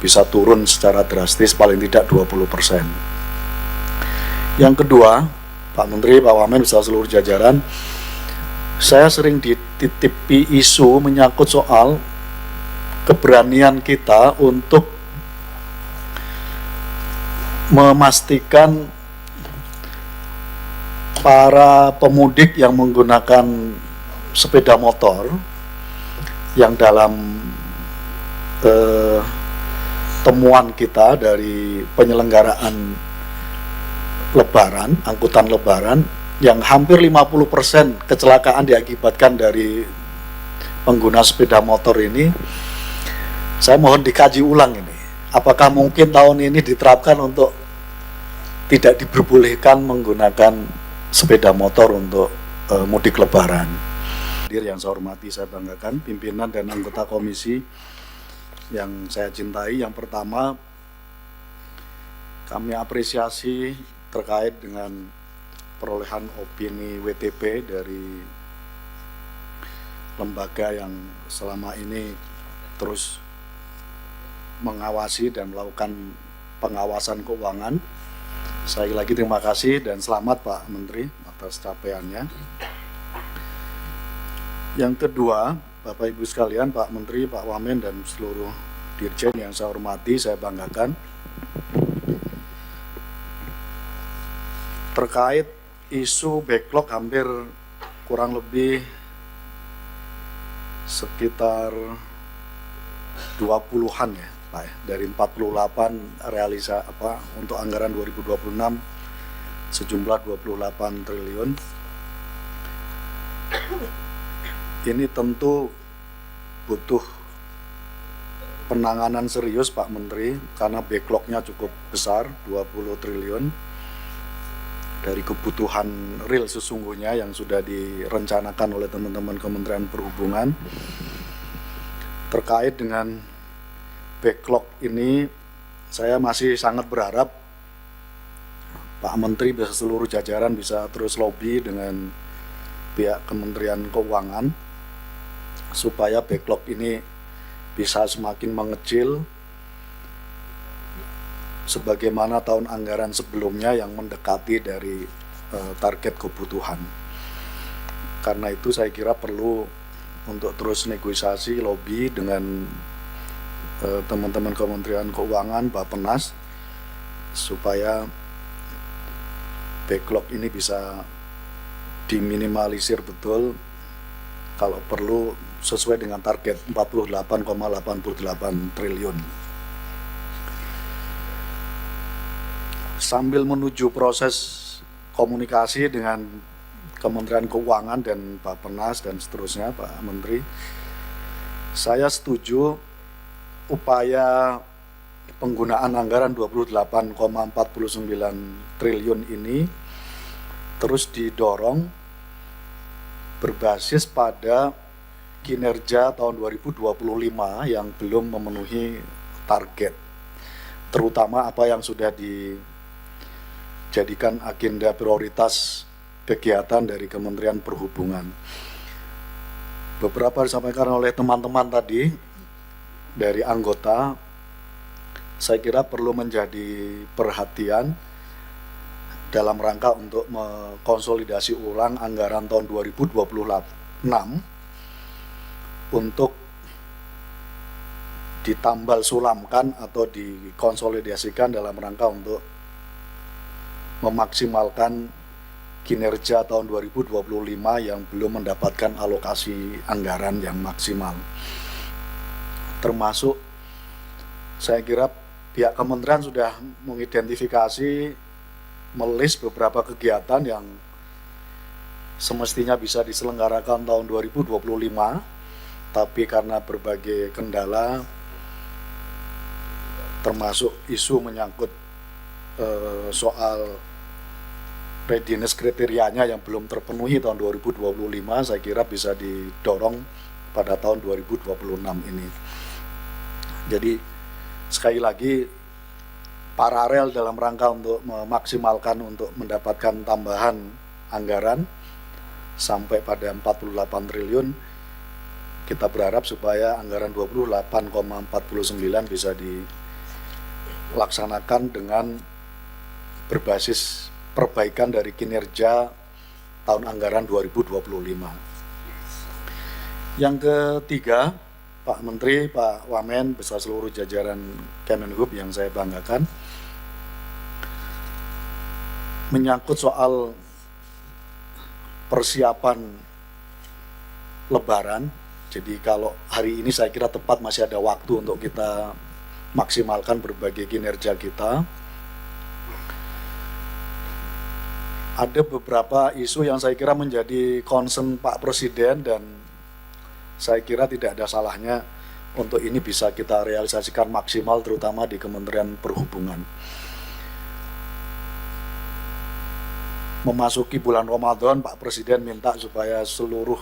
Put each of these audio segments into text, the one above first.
bisa turun secara drastis paling tidak 20%. Yang kedua, Pak Menteri, Pak Wamen, beserta seluruh jajaran, saya sering dititipi isu menyangkut soal keberanian kita untuk memastikan para pemudik yang menggunakan sepeda motor yang dalam temuan kita dari penyelenggaraan lebaran, angkutan lebaran, yang hampir 50% kecelakaan diakibatkan dari pengguna sepeda motor ini, saya mohon dikaji ulang ini. Apakah mungkin tahun ini diterapkan untuk tidak diperbolehkan menggunakan sepeda motor untuk mudik lebaran. Yang saya hormati, saya banggakan pimpinan dan anggota komisi yang saya cintai. Yang pertama, kami apresiasi terkait dengan perolehan opini WTP dari lembaga yang selama ini terus mengawasi dan melakukan pengawasan keuangan. Sekali lagi terima kasih dan selamat Pak Menteri atas capaiannya. Yang kedua, Bapak Ibu sekalian, Pak Menteri, Pak Wamen, dan seluruh dirjen yang saya hormati, saya banggakan, terkait isu backlog hampir kurang lebih sekitar 20-an ya Pak ya, dari 48 untuk anggaran 2026 sejumlah 28 triliun. Ini tentu butuh penanganan serius Pak Menteri karena backlognya cukup besar, 20 triliun dari kebutuhan real sesungguhnya yang sudah direncanakan oleh teman-teman Kementerian Perhubungan. Terkait dengan backlog ini, saya masih sangat berharap Pak Menteri beserta seluruh jajaran bisa terus lobby dengan pihak Kementerian Keuangan supaya backlog ini bisa semakin mengecil sebagaimana tahun anggaran sebelumnya yang mendekati dari target kebutuhan. Karena itu saya kira perlu untuk terus negosiasi, lobby dengan teman-teman Kementerian Keuangan, Bappenas, supaya backlog ini bisa diminimalisir betul, kalau perlu sesuai dengan target 48,88 triliun. Sambil menuju proses komunikasi dengan Kementerian Keuangan dan Bappenas dan seterusnya, Pak Menteri, saya setuju upaya penggunaan anggaran 28,49 triliun ini terus didorong berbasis pada kinerja tahun 2025 yang belum memenuhi target, terutama apa yang sudah dijadikan agenda prioritas kegiatan dari Kementerian Perhubungan. Beberapa disampaikan oleh teman-teman tadi dari anggota, saya kira perlu menjadi perhatian dalam rangka untuk mengkonsolidasi ulang anggaran tahun 2026 untuk ditambal sulamkan atau dikonsolidasikan dalam rangka untuk memaksimalkan kinerja tahun 2025 yang belum mendapatkan alokasi anggaran yang maksimal. Termasuk saya kira pihak kementerian sudah mengidentifikasi, melis beberapa kegiatan yang semestinya bisa diselenggarakan tahun 2025, tapi karena berbagai kendala, termasuk isu menyangkut soal readiness kriterianya yang belum terpenuhi tahun 2025, saya kira bisa didorong pada tahun 2026 ini. Jadi sekali lagi paralel dalam rangka untuk memaksimalkan untuk mendapatkan tambahan anggaran sampai pada 48 triliun, kita berharap supaya anggaran 28,49 bisa laksanakan dengan berbasis perbaikan dari kinerja tahun anggaran 2025. Yang ketiga, Pak Menteri, Pak Wamen, beserta seluruh jajaran Kemenhub yang saya banggakan, menyangkut soal persiapan Lebaran. Jadi kalau hari ini saya kira tepat, masih ada waktu untuk kita maksimalkan berbagai kinerja kita. Ada beberapa isu yang saya kira menjadi concern Pak Presiden dan saya kira tidak ada salahnya untuk ini bisa kita realisasikan maksimal, terutama di Kementerian Perhubungan. Memasuki bulan Ramadan, Pak Presiden minta supaya seluruh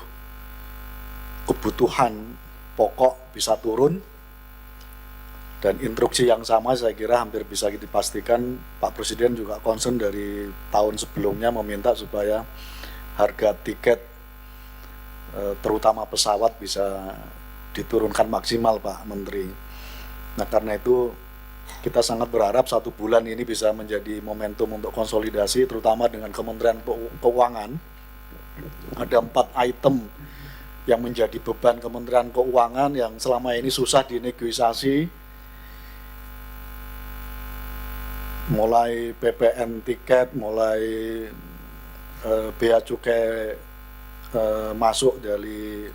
kebutuhan pokok bisa turun, dan instruksi yang sama saya kira hampir bisa dipastikan Pak Presiden juga concern dari tahun sebelumnya meminta supaya harga tiket terutama pesawat bisa diturunkan maksimal, Pak Menteri. Nah, karena itu kita sangat berharap 1 bulan ini bisa menjadi momentum untuk konsolidasi, terutama dengan Kementerian Keuangan. Ada 4 item yang menjadi beban Kementerian Keuangan yang selama ini susah dinegosiasi, mulai PPN tiket, mulai bea cukai masuk dari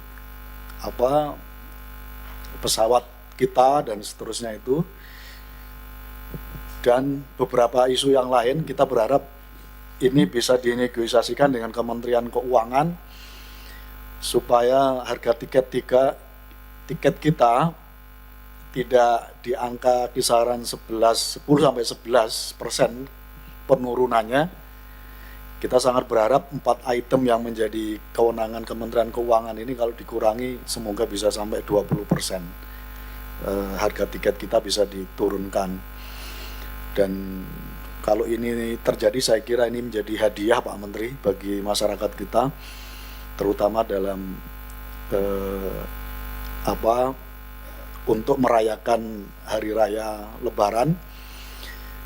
pesawat kita dan seterusnya itu, dan beberapa isu yang lain. Kita berharap ini bisa dinegosiasikan dengan Kementerian Keuangan supaya harga tiket kita tidak di angka kisaran 10-11% penurunannya. Kita sangat berharap 4 item yang menjadi kewenangan Kementerian Keuangan ini kalau dikurangi semoga bisa sampai 20%. Harga tiket kita bisa diturunkan. Dan kalau ini terjadi, saya kira ini menjadi hadiah, Pak Menteri, bagi masyarakat kita, terutama dalam untuk merayakan hari raya Lebaran,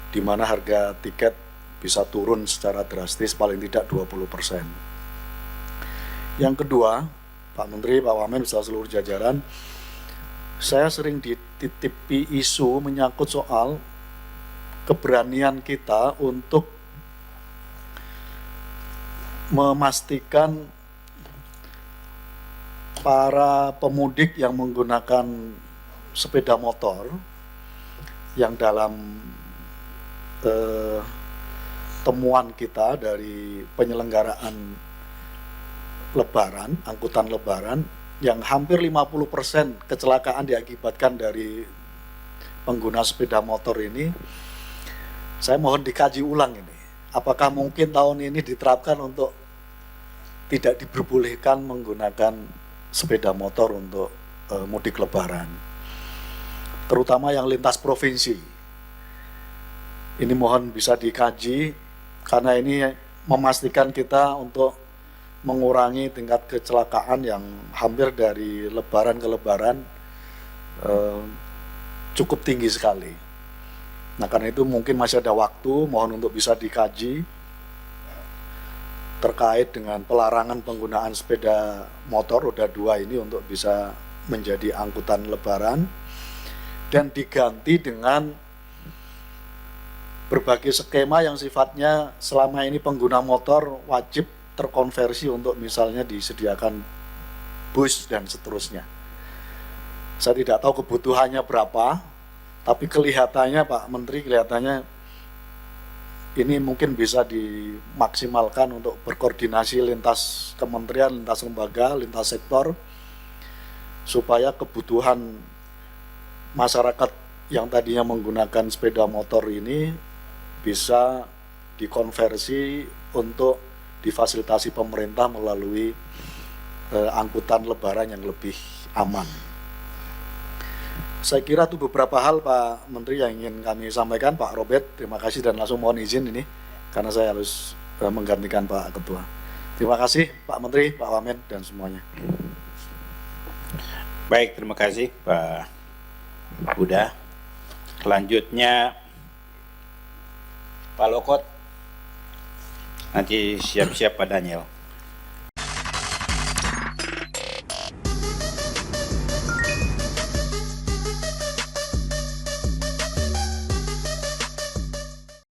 di mana harga tiket bisa turun secara drastis paling tidak 20%. Yang kedua, Pak Menteri, Pak Wamen, beserta seluruh jajaran, saya sering dititipi isu menyangkut soal keberanian kita untuk memastikan para pemudik yang menggunakan sepeda motor yang dalam temuan kita dari penyelenggaraan Lebaran, angkutan Lebaran, yang hampir 50% kecelakaan diakibatkan dari pengguna sepeda motor ini. Saya mohon dikaji ulang ini, apakah mungkin tahun ini diterapkan untuk tidak diperbolehkan menggunakan sepeda motor untuk mudik Lebaran, terutama yang lintas provinsi. Ini mohon bisa dikaji, karena ini memastikan kita untuk mengurangi tingkat kecelakaan yang hampir dari Lebaran ke Lebaran cukup tinggi sekali. Nah, karena itu mungkin masih ada waktu, mohon untuk bisa dikaji terkait dengan pelarangan penggunaan sepeda motor roda 2 ini untuk bisa menjadi angkutan Lebaran, dan diganti dengan berbagai skema yang sifatnya selama ini pengguna motor wajib terkonversi untuk misalnya disediakan bus dan seterusnya. Saya tidak tahu kebutuhannya berapa, tapi kelihatannya Pak Menteri, kelihatannya ini mungkin bisa dimaksimalkan untuk berkoordinasi lintas kementerian, lintas lembaga, lintas sektor, supaya kebutuhan masyarakat yang tadinya menggunakan sepeda motor ini bisa dikonversi untuk difasilitasi pemerintah melalui angkutan Lebaran yang lebih aman. Saya kira itu beberapa hal, Pak Menteri, yang ingin kami sampaikan. Pak Robert, terima kasih, dan langsung mohon izin ini karena saya harus menggantikan Pak Ketua. Terima kasih Pak Menteri, Pak Wamen, dan semuanya. Baik, terima kasih Pak Huda. Selanjutnya Pak Lokot, nanti siap-siap Pak Daniel.